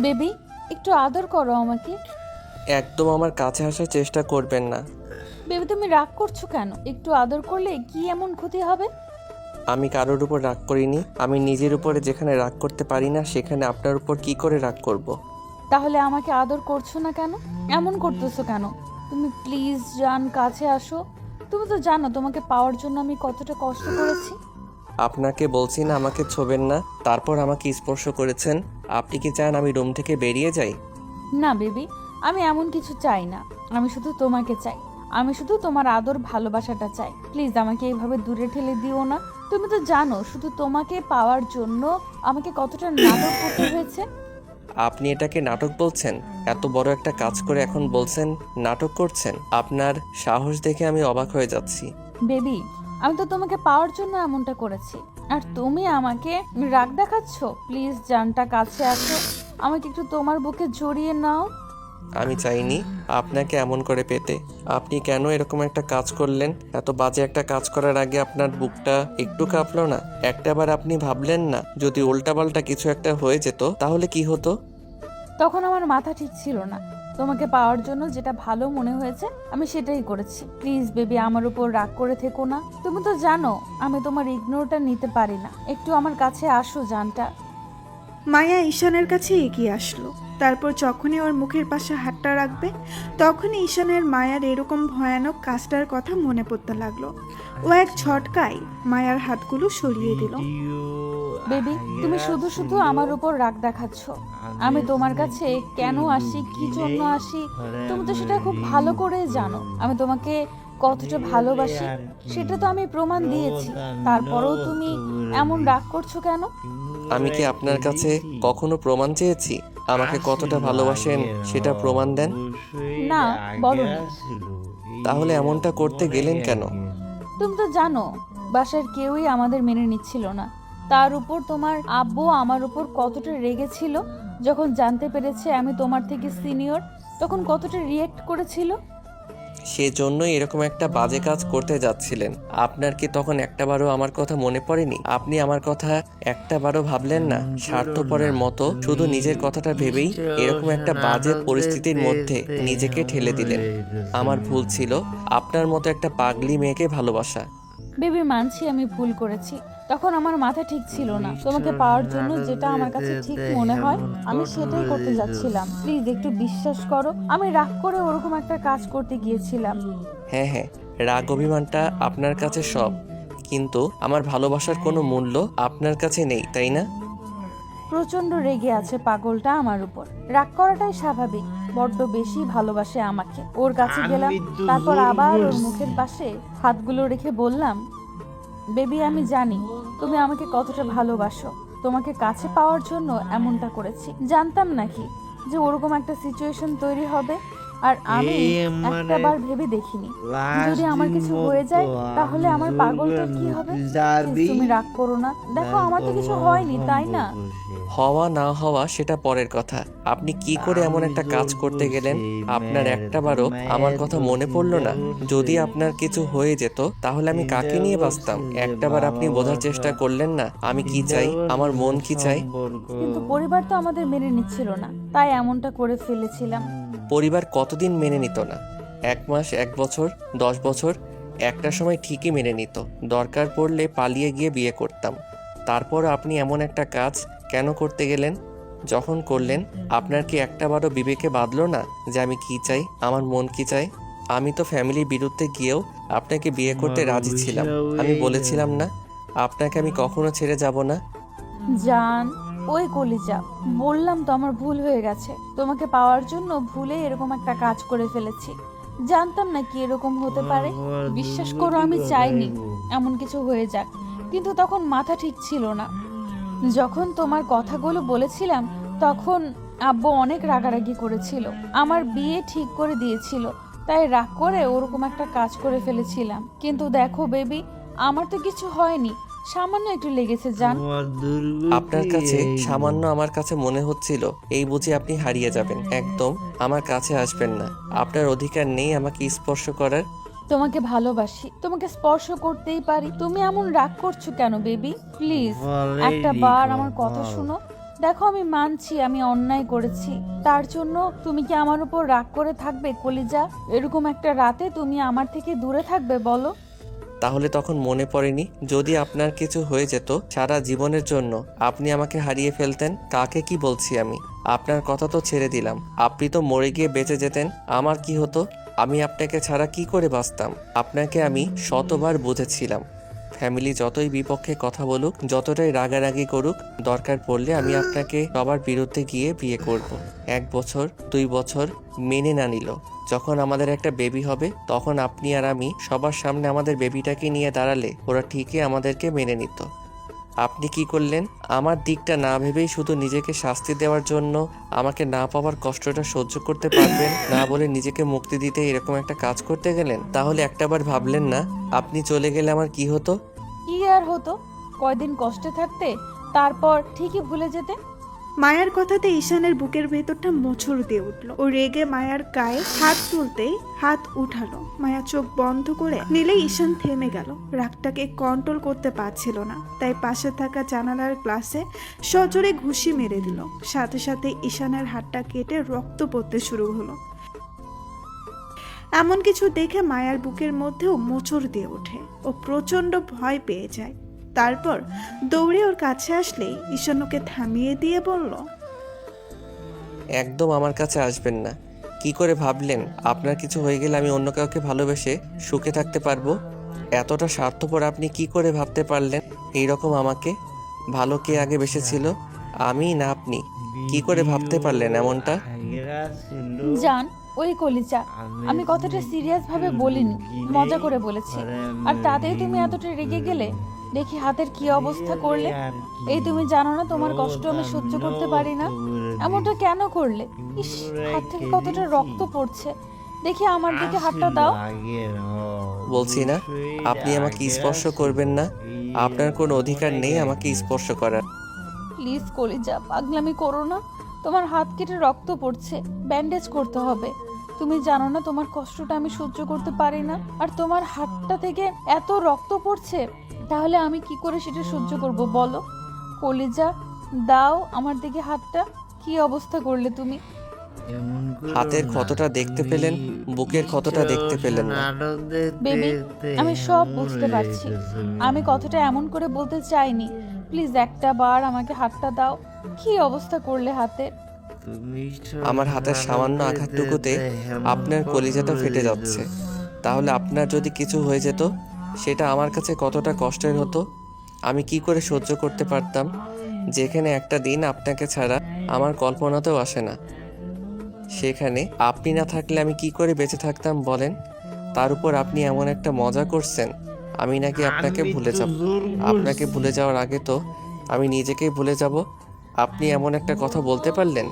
Baby, একটু আদর করো আমাকে। একদম আমার কাছে আসার চেষ্টা করবেন না। বেবি, তুমি রাগ করছো কেন? একটু আদর করলে কি এমন ক্ষতি হবে? আমি কারোর উপর রাগ করিনি। আমি নিজের উপরে যেখানে রাগ করতে পারি না সেখানে আপনার উপর কি করে রাগ করব। তাহলে আমাকে আদর করছো না কেন? এমন করতেছো কেন? তুমি প্লিজ জান, কাছে আসো। তুমি তো জানো তোমাকে পাওয়ার জন্য আমি কতটা কষ্ট করেছি। আপনাকে বলছি না আমাকে ছোবেন না, তারপর আমাকে স্পর্শ করেছেন। আপনি কি চান আমি রুম থেকে বেরিয়ে যাই? না বেবি, আমি এমন কিছু চাই না। আমি শুধু তোমাকে চাই। আমি শুধু তোমার আদর ভালোবাসাটা চাই। প্লিজ আমাকে এইভাবে দূরে ঠেলে দিও না। তুমি তো জানো শুধু তোমাকে পাওয়ার জন্য আমাকে কতটা নাটক করতে হয়েছে। আপনি এটাকে নাটক বলছেন? এত বড় একটা কাজ করে এখন বলছেন নাটক করছেন? আপনার সাহস দেখে আমি অবাক হয়ে যাচ্ছি। বেবি, আমি তো তোমাকে পাওয়ার জন্য এমনটা করেছি, আর তুমি আমাকে রাগ দেখাচ্ছ। প্লিজ জানটা কাছে আসো, আমাকে একটু তোমার বুকে জড়িয়ে নাও। আমি চাইনি আপনাকে এমন করে পেতে। আপনি কেন এরকম একটা কাজ করলেন? এত বাজে একটা কাজ করার আগে আপনার বুকটা একটু কাঁপলো না? একটাবার আপনি ভাবলেন না যদি উল্টাপাল্টা কিছু একটা হয়ে যেত তাহলে কি হতো? তখন আমার মাথা ঠিক ছিল না। তোমাকে পাওয়ার জন্য যেটা ভালো মনে হয়েছে আমি সেটাই করেছি। প্লিজ বেবি, আমার উপর রাগ করে থেকো না। তুমি তো জানো আমি তোমার ইগনোরটা নিতে পারি না। একটু আমার কাছে আসো জানটা। মায়া ঈশানের কাছে এগিয়ে আসলো। তারপর যখনই ওর মুখের পাশে হাতটা রাখবে তখনই ঈশানের মায়ার এরকম ভয়ানক কাজটার কথা মনে পড়তে লাগলো। ও এক ঝটকায় মায়ার হাতগুলো সরিয়ে দিল। বেবি, তুমি শুধু শুধু আমার উপর রাগ দেখাচ্ছ। আমি তোমার কাছে কেন আসি, কি জন্য আসি, তুমি তো সেটা খুব ভালো করে জানো। আমি তোমাকে কতটা ভালোবাসি সেটা তো আমি প্রমাণ দিয়েছি। তারপরেও তুমি এমন রাগ করছো কেন? আমি কি আপনার কাছে কখনো প্রমাণ চেয়েছি? আমাকে কতটা ভালোবাসেন সেটা প্রমাণ দেন। না, বলনি। তাহলে এমনটা করতে গেলেন কেন? তুমি তো জানো বাসার কেউই আমাদের মেনে নিচ্ছিল না। তার উপর তোমার আব্বু আমার উপর কতটা রেগেছিল যখন জানতে পেরেছে আমি তোমার থেকে সিনিয়র। তখন কতটা রিয়েক্ট করেছিল। সেজন্যই এরকম একটা বাজে কাজ করতে যাচ্ছিলেন। আপনার কি তখন একটাবারও আমার কথা মনে পড়েনি? আপনি আমার কথা একটাবারও ভাবলেন না? স্বার্থপরের মতো শুধু নিজের কথাটা ভেবেই এরকম একটা বাজে পরিস্থিতির মধ্যে নিজেকে ঠেলে দিলেন। আমার ভুল ছিল আপনার মতো একটা পাগলি মেয়েকে ভালোবাসা। বেবি, মানছি আমি ভুল করেছি। তখন আমার মাথা ঠিক ছিল না। তোমাকে পাওয়ার জন্য যেটা আমার কাছে ঠিক মনে হয় আমি সেটাই করতে যাচ্ছিলাম। প্লিজ একটু বিশ্বাস করো, আমি রাগ করে ওরকম একটা কাজ করতে গিয়েছিলাম। হ্যাঁ হ্যাঁ, রাগ অভিমানটা আপনার কাছে সব, কিন্তু আমার ভালোবাসার কোনো মূল্য আপনার কাছে নেই, তাই না? প্রচন্ড রেগে আছে পাগলটা আমার উপর। রাগ করাটাই স্বাভাবিক। বড্ড বেশি ভালোবাসে আমাকে। ওর কাছে গেলাম, তারপর আবার ওর মুখের পাশে হাতগুলো রেখে বললাম, বেবি আমি জানি তুমি আমাকে কতটা ভালোবাসো। তোমাকে কাছে পাওয়ার জন্য এমনটা করেছি। জানতাম নাকি যে ওরকম একটা সিচুয়েশন তৈরি হবে? আর আমি একটাবার ভেবে দেখিনি যদি আমার কিছু হয়ে যায় তাহলে আমার পাগলটার কি হবে। Please, তুমি রাগ করো না। দেখো আমার তো কিছু হয়নি, তাই না? হওয়া না হওয়া সেটা পরের কথা। আপনি কি করে এমন একটা কাজ করতে গেলেন? আপনার একটাবারও আমার কথা মনে পড়লো না? যদি আপনার কিছু হয়ে যেত তাহলে আমি কাকে নিয়ে বাঁচতাম? একটাবার আপনি বোঝার চেষ্টা করলেন না আমি কি চাই, আমার মন কি চাই? কিন্তু পরিবার তো আমাদের মেনে নিচ্ছিল না, তাই এমনটা করে ফেলেছিলাম। পরিবার কতদিন মেনে নিত না? 1 মাস, 1 বছর, 10 বছর? একটা সময় ঠিকই মেনে নিত। দরকার পড়লে পালিয়ে গিয়ে বিয়ে করতাম। তারপর আপনি এমন একটা কাজ কেন করতে গেলেন? যখন করলেন আপনার কি একটাবারও বিবেকে বাঁধলো না যে আমি কি চাই, আমার মন কি চাই? আমি তো ফ্যামিলির বিরুদ্ধে গিয়েও আপনাকে বিয়ে করতে রাজি ছিলাম। আমি বলেছিলাম না আপনাকে আমি কখনো ছেড়ে যাব না? জান, ওই কলিজা, বললাম তো আমার ভুল হয়ে গেছে। তোমাকে পাওয়ার জন্য ভুলে এরকম একটা কাজ করে ফেলেছি। জানতাম না কি এরকম হতে পারে। বিশ্বাস করো আমি চাইনি এমন কিছু হয়ে যাক, কিন্তু তখন মাথা ঠিক ছিল না। যখন তোমার কথাগুলো বলেছিলাম তখন আব্বু অনেক রাগারাগি করেছিল। আমার বিয়ে ঠিক করে দিয়েছিল, তাই রাগ করে ওরকম একটা কাজ করে ফেলেছিলাম। কিন্তু দেখো বেবি, আমার তো কিছু হয়নি, সামান্য একটু লেগেছে জান। আপনার কাছে সামান্য আমার কাছে মনে হচ্ছিল এই বুঝি আপনি হারিয়ে যাবেন। একদম আমার কাছে আসবেন না। আপনার অধিকার নেই আমাকে স্পর্শ করার। তোমাকে ভালোবাসি, তোমাকে স্পর্শ করতেই পারি। তুমি এমন রাগ করছো কেন বেবি? প্লিজ একটা বার আমার কথা শুনো। দেখো আমি মানছি আমি অন্যায় করেছি, তার জন্য তুমি কি আমার উপর রাগ করে থাকবে কলিজা? এরকম একটা রাতে তুমি আমার থেকে দূরে থাকবে বলো? তাহলে তখন মনে পড়েনি যদি আপনার কিছু হয়ে যেত সারা জীবনের জন্য আপনি আমাকে হারিয়ে ফেলতেন? কাকে কি বলছি আমি? আপনার কথা তো ছেড়ে দিলাম, আপনি তো মরে গিয়ে বেঁচে যেতেন, আমার কি হতো? আমি আপনাকে ছাড়া কি করে বাঁচতাম? আপনাকে আমি শতবার বুঝেছিলাম। ফ্যামিলি যতই বিপক্ষে কথা বলুক, যতটাই রাগারাগি করুক, দরকার পড়লে আমি আপনাকে সবার বিরুদ্ধে গিয়ে বিয়ে করব। 1 বছর 2 বছর মেনে না নিল, যখন আমাদের একটা বেবি হবে তখন আপনি আর আমি সবার সামনে আমাদের বেবিটাকে নিয়ে দাঁড়ালে ওরা ঠিকই আমাদেরকে মেনে নিত। আপনি কি করলেন? আমার দিকটা না ভেবেই শুধু নিজেকে শাস্তি দেওয়ার জন্য আমাকে না পাওয়ার কষ্টটা সহ্য করতে পারবেন না বলে নিজেকে মুক্তি দিতে এরকম একটা কাজ করতে গেলেন। তাহলে একটাবার ভাবলেন না আপনি চলে গেলে আমার কি হতো? কি আর হতো? কয়দিন কষ্টে থাকতে, তারপর ঠিকই ভুলে যেতে। মায়ার কথাতে ঈশানের বুকের ভেতরটা মোচড় দিয়ে উঠল। ও রেগে মায়ার গায়ে হাত তুলতেই হাত উঠালো। মায়া চোখ বন্ধ করে নিলে ঈশান থেমে গেল। রাগটাকে কন্ট্রোল করতে পারছিল না, তাই পাশে থাকা জানালার গ্লাসে সজোরে ঘুষি মেরে দিল। সাথে সাথে ঈশানের হাতটা কেটে রক্ত পড়তে শুরু হলো। এমন কিছু দেখে মায়ার বুকের মধ্যেও মোচড় দিয়ে ওঠে। ও প্রচন্ড ভয় পেয়ে যায়। তারপর দৌড়ে ওর কাছে আসলেই ঈশান ওকে থামিয়ে দিয়ে বলল, একদম আমার কাছে আসবেন না। কি করে ভাবলেন আপনার কিছু হয়ে গেলে আমি অন্য কাউকে ভালোবেসে সুখে থাকতে পারবো? এতটা স্বার্থপর আপনি কি করে ভাবতে পারলেন? এইরকম আমাকে ভালো কে আগে বেসেছিল, আমি না আপনি? কি করে ভাবতে পারলেন এমনটা? জান, ওই কলিজা, আমি কথাটা সিরিয়াস ভাবে বলিনি, মজা করে বলেছি। আর তাতেই তুমি এতটা রেগে গেলে? দেখি হাতের কি অবস্থা করলে। এই তুমি জানো না তোমার কষ্ট আমি সহ্য করতে পারি না? এমনটা কেন করলে? ইস, হাত থেকে কতটা রক্ত পড়ছে। দেখি আমার দিকে হাতটা দাও। বলছি না আপনি আমাকে স্পর্শ করবেন না, আপনার কোনো অধিকার নেই আমাকে স্পর্শ করার। প্লিজ কলিজা, পাগলামি করো না। তোমার হাত কেটে রক্ত পড়ছে, ব্যান্ডেজ করতে হবে। তুমি জানো না তোমার কষ্টটা আমি সহ্য করতে পারি না। আর তোমার হাতটা থেকে এত রক্ত পড়ছে, তাহলে আমি কি করে সেটা সহ্য করব বলো? কলিজা, দাও আমার দিকে হাতটা। কি অবস্থা করলে তুমি? হাতের ক্ষতটা দেখতে পেলেন, বুকের ক্ষতটা দেখতে পেলেন না। বেবি, আমি সব বুঝতে পারছি। আমি কথাটা এমন করে বলতে চাইনি। প্লিজ একটা বার আমাকে হাতটা দাও। কি অবস্থা করলে হাতে? আমার হাতের সামান্য আঘাতটুকুতে আপনার কলিজাটা ফেটে যাচ্ছে। তাহলে আপনার যদি কিছু হয়ে যেত সেটা আমার কাছে কতটা কষ্টের হতো, আমি কি করে সহ্য করতে পারতাম? যেখানে একটা দিন আপনাকে ছাড়া আমার কল্পনাতেও আসে না, সেখানে আপনি না থাকলে আমি কি করে বেঁচে থাকতাম বলেন? তার উপর আপনি এমন একটা মজা করছেন আমি নাকি আপনাকে ভুলে যাব। আপনাকে ভুলে যাওয়ার আগে তো আমি নিজেকেই ভুলে যাব। আপনি এমন একটা কথা বলতে পারলেন?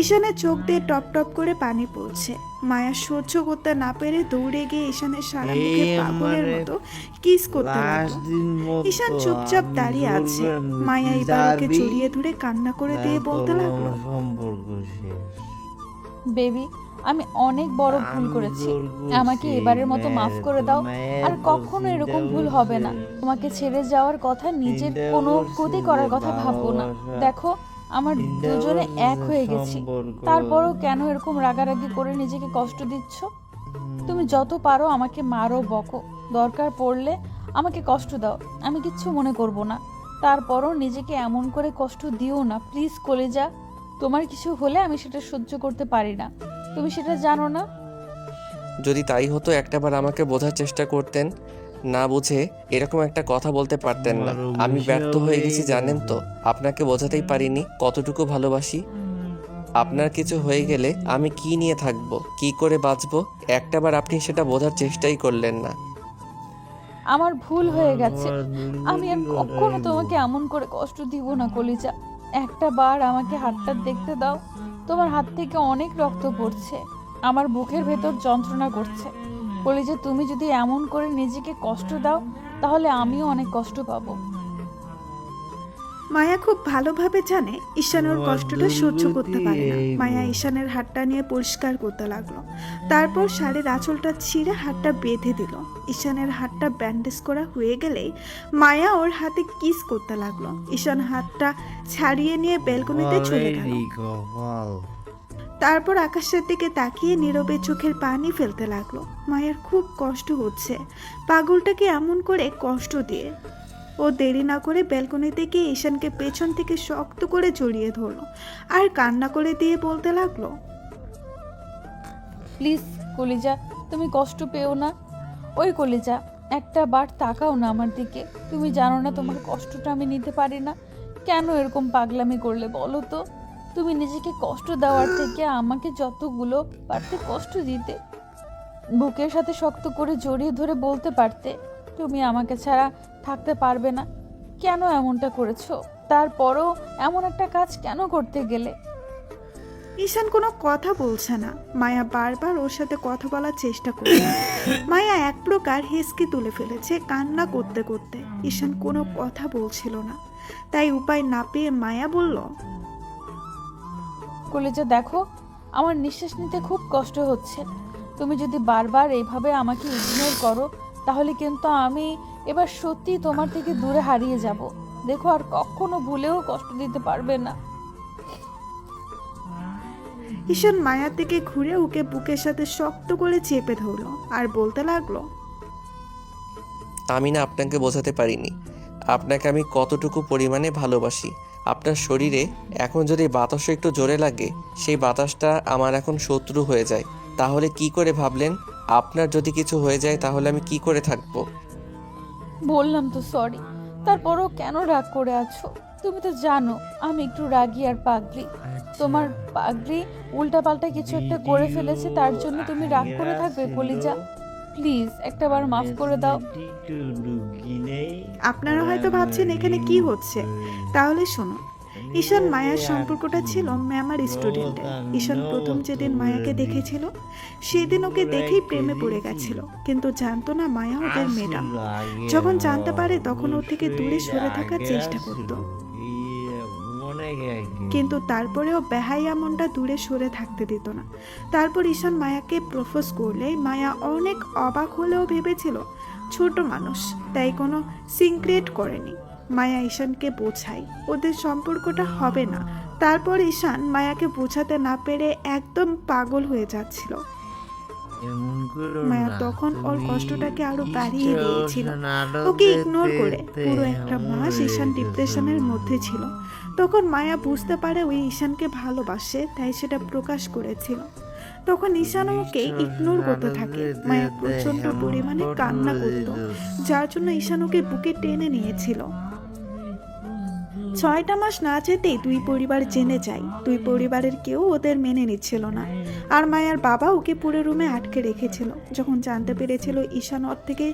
ঈশানের চোখ দিয়ে টপ টপ করে পানি পড়ছে। মায়া সহ্য করতে না পেরে দৌড়ে গিয়ে ঈশানের সারা মুখে পাগলের মতো কিস করতে লাগলো। ঈশান চুপচাপ দাঁড়িয়ে আছে। মায়া এবার ওকে জড়িয়ে ধরে কান্না করে দিয়ে বলতে লাগলো, বেবি, আমি অনেক বড় ভুল করেছি। আমাকে এবারের মতো মাফ করে দাও। আর কখনো এরকম ভুল হবে না। তোমাকে ছেড়ে যাওয়ার কথা, নিজের কোনো ক্ষতি করার কথা ভাববো না। দেখো, আমার দুজনে এক হয়ে গেছি। তারপরও কেন এরকম রাগারাগি করে নিজেকে কষ্ট দিচ্ছ? তুমি যত পারো আমাকে মারো, বকো, দরকার পড়লে আমাকে কষ্ট দাও, আমি কিচ্ছু মনে করব না। তারপরও নিজেকে এমন করে কষ্ট দিও না প্লিজ কলিজা। তোমার কিছু হলে আমি সেটা সহ্য করতে পারি না, তুমি সেটা জানো না? যদি তাই হতো একটাবার আমাকে বোঝার চেষ্টা করতেন, না বুঝে এরকম একটা কথা বলতে পারতেন না। আমি ব্যর্থ হয়ে গেছি জানেন তো, আপনাকে বোঝাতেই পারিনি কতটুকু ভালোবাসি। আপনার কিছু হয়ে গেলে আমি কি নিয়ে থাকবো, কি করে বাঁচবো, একটাবার আপনি সেটা বোঝার চেষ্টাই করলেন না। আমার ভুল হয়ে গেছে। আমি আর কখনো তোমাকে এমন করে কষ্ট দিব না কলিজা। একটা বার আমাকে হাতটা দেখতে দাও। তোমার হাত থেকে অনেক রক্ত পড়ছে, আমার বুকের ভেতর যন্ত্রণা করছে। কলিজা, তুমি যদি এমন করে নিজেকে কষ্ট দাও তাহলে আমিও অনেক কষ্ট পাবো। মায়া খুব ভালোভাবে জানে ঈশান ওর কষ্টটা সহ্য করতে পারে না। মায়া ঈশানের হাতটা নিয়ে পরিষ্কার করতে লাগলো, তারপর শাড়ির আঁচলটা ছিঁড়ে হাতটা বেঁধে দিল। ঈশানের হাতটা ব্যান্ডেজ করা হয়ে গেলেই মায়া ওর হাতে কিস করতে লাগলো। ঈশান হাতটা ছাড়িয়ে নিয়ে ব্যালকনিতে চলে গেল। তারপর আকাশের দিকে তাকিয়ে নীরবে চোখের পানি ফেলতে লাগলো। মায়ের খুব কষ্ট হচ্ছে, পাগলটাকে এমন করে কষ্ট দিয়ে। ও দেরি না করে ব্যালকনিতে গিয়ে ঈশানকে পেছন থেকে শক্ত করে জড়িয়ে ধরলো আর কান্না করে দিয়ে বলতে লাগলো, প্লিজ কলিজা, তুমি কষ্ট পেও না। ওই কলিজা, একটা বার তাকাও না আমার দিকে। তুমি জানো না তোমার কষ্টটা আমি নিতে পারি না। কেন এরকম পাগলামি করলে বলো তো? তুমি নিজেকে কষ্ট দেওয়ার থেকে আমাকে যতগুলো পারতে কষ্ট দিতে। বুকের সাথে শক্ত করে জড়িয়ে ধরে বলতে পারতে তুমি আমাকে ছাড়া থাকতে পারবে না। কেন এমনটা করেছো? তারপরও এমন একটা কাজ কেন করতে গেলে? ঈশান কোনো কথা বলছে না। মায়া বারবার ওর সাথে কথা বলার চেষ্টা করছে। মায়া এক প্রকার হেসকে তুলে ফেলেছে কান্না করতে করতে। ঈশান কোনো কথা বলছিল না, তাই উপায় না পেয়ে মায়া বলল, কলেজে দেখো, আমার নিঃশ্বাস নিতে খুব কষ্ট হচ্ছে। তুমি যদি বারবার এইভাবে আমাকে ইগনোর করো তাহলে কিন্তু আমি এবার সত্যি তোমার থেকে দূরে হারিয়ে যাব। দেখো, আর কখনো ভুলেও কষ্ট দিতে পারবে না। ঈশান মায়ার দিকে ঘুরে ওকে বুকের সাথে শক্ত করে চেপে ধরলো আর বলতে লাগলো, আমি না আপনাকে বোঝাতে পারিনি আপনাকে আমি কতটুকু পরিমাণে ভালোবাসি। আপনার শরীরে এখন যদি বাতাসও একটু জোরে লাগে, সেই বাতাসটা আমার এখন শত্রু হয়ে যায়। তাহলে কি করে ভাবলেন? আপনার যদি কিছু হয়ে যায় তাহলে আমি কি করে থাকবো? বললাম তো সরি, তারপরও কেন রাগ করে আছো? তুমি তো জানো আমি একটু রাগী আর পাগলি। তোমার পাগলি উল্টাপাল্টা কিছু একটা করে ফেলেছে, তার জন্য তুমি রাগ করে থাকবে কলিজা? প্লিজ একটাবার মাফ করে দাও। আপনারা হয়তো ভাবছেন এখানে কি হচ্ছে, তাহলে শুনুন। ঈশান মায়ার সম্পর্কটা ছিল ম্যাম আর স্টুডেন্টের। ঈশান প্রথম যেদিন মায়াকে দেখেছিল সেদিন ওকে দেখেই প্রেমে পড়ে গেছিল, কিন্তু জানতো না মায়া ওদের ম্যাডাম। যখন জানতে পারে তখন ওর থেকে দূরে সরে থাকার চেষ্টা করত, কিন্তু তারপরেও বেহাইয়া মনটা দূরে সরে থাকতে দিত না। তারপর ঈশান মায়াকে প্রপোজ করলে মায়া অনেক অবাক হলেও ভেবেছিল ছোট মানুষ, তাই কোনো সিক্রেট করেনি। মায়া ঈশানকে বোঝায় ওদের সম্পর্কটা হবে না। তারপর ঈশান মায়াকে বোঝাতে না পেরে একদম পাগল হয়ে যাচ্ছিল। মায়া তখন ওর কষ্টটাকে আরো বাড়িয়ে দিয়েছিল। ওকে ইগনোর করে পুরো একটা মাস ঈশান ডিপ্রেশনের মধ্যে ছিল। তখন মায়া বুঝতে পারে ওই ঈশানকে ভালোবাসে, তাই সেটা প্রকাশ করেছিল। তখন ঈশান ওকে ইগনোর করতে থাকে। মায়া প্রচন্ড পরিমাণে কান্না করত, যার জন্য ঈশান ওকে বুকে টেনে নিয়েছিল। 6টা মাস না যেতেই দুই পরিবার জেনে যায়। দুই পরিবারের কেউ ওদের মেনে নিচ্ছিল না, আর মায়ার বাবা ওকে পুরো রুমে আটকে রেখেছিল। যখন জানতে পেরেছিল ঈশান ওর থেকে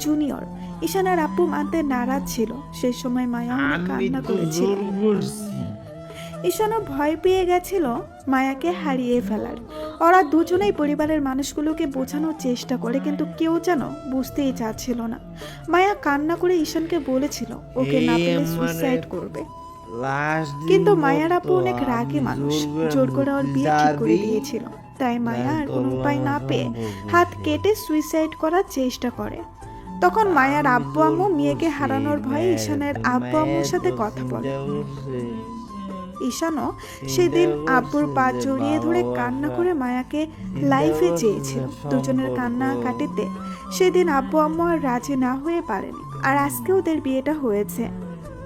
জুনিয়র, ঈশান আর আপু মানতে নারাজ ছিল। সেই সময় মায়া অনেক কান্না করেছিল। ঈশানও ভয় পেয়ে গেছিল মায়াকে হারিয়ে ফেলার। ওরা দুজনেই পরিবারের মানুষগুলোকে বোঝানোর চেষ্টা করে, কিন্তু কেউ যেন বুঝতেই চাচ্ছিল না। মায়া কান্না করে ঈশানকে বলেছিল ওকে না পেলে সুইসাইড করবে, কিন্তু মায়ার আপু অনেক রাগী মানুষ, জোর করে ওর বিয়ে ঠিক করে দিয়েছিল। তাই মায়া আর কোনো উপায় না পেয়ে হাত কেটে সুইসাইড করার চেষ্টা করে। তখন মায়ার আব্বু আম্মু মেয়েকে হারানোর ভয়ে ঈশানের আব্বু আম্মুর সাথে কথা বলে। ঈশানও সেদিন আব্বুর পা জড়িয়ে ধরে কান্না করে মায়াকে লাইফে চেয়েছিল। দুজনের কান্না কাটিতে সেদিন আব্বু আম্মু আর রাজি না হয়ে পারেনি, আর আজকে ওদের বিয়েটা হয়েছে।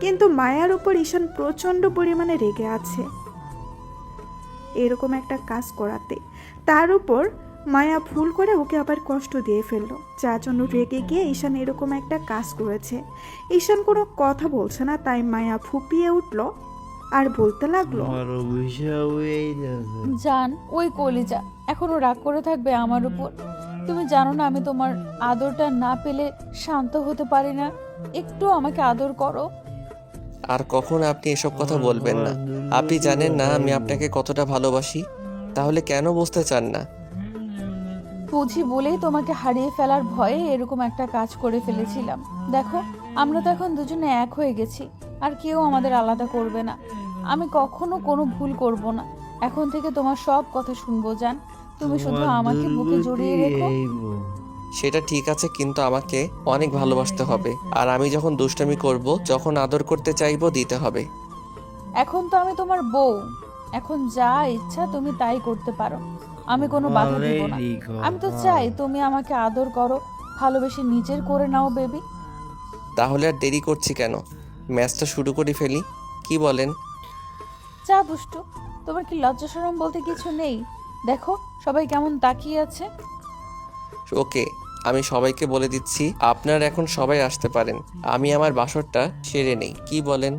কিন্তু মায়ার উপর ঈশান প্রচন্ড পরিমাণে রেগে আছে এরকম একটা কাজ করাতে। তার উপর মায়া ভুল করে ওকে আবার কষ্ট দিয়ে ফেললো, যার জন্য রেগে গিয়ে ঈশান এরকম একটা কাজ করেছে। ঈশান কোনো কথা বলছে না, তাই মায়া ফুপিয়ে উঠলো আর বলতে লাগলো, জান, ওই কলিজা এখনো রাগ করে থাকবে আমার উপর? তুমি জানো না আমি তোমার আদরটা না পেলে শান্ত হতে পারি না। একটু আমাকে আদর করো। আর কখনো আপনি এসব কথা বলবেন না। আপনি জানেন না আমি আপনাকে কতটা ভালোবাসি, তাহলে কেন বুঝতে চান না? বুঝি বলেই তোমাকে হারিয়ে ফেলার ভয়ে এরকম একটা কাজ করে ফেলেছিলাম। দেখো, আমরা তো এখন দুজনে এক হয়ে গেছি, আর কেউ আমাদের আলাদা করবে না। আমি কখনো কোনো ভুল করব না। এখন থেকে তোমার সব কথা শুনবো জান। তুমি শুধু আমাকে বুকে জড়িয়ে রেখো। সেটা ঠিক আছে, কিন্তু আমাকে অনেক ভালোবাসতে হবে। আর আমি যখন দুষ্টামি করব, যখন আদর করতে চাইবো, দিতে হবে। এখন তো আমি তোমার বউ। এখন যা ইচ্ছা তুমি তাই করতে পারো। আমি কোনো বাধা দিব না। আমি তো চাই তুমি আমাকে আদর করো, ভালোবেসে নিজের করে নাও বেবি। তাহলে আর দেরি করছি কেন? ম্যাচটা শুরু করে ফেলি, কি বলেন? যা দুষ্টু, তোমার কি লজ্জা শরম বলতে কিছু নেই? দেখো সবাই কেমন তাকিয়ে আছে। ওকে, আমি সবাইকে বলে দিচ্ছি, আপনারা এখন সবাই আসতে পারেন। আমি আমার বাসরটা সেরে নেই, কি বলেন?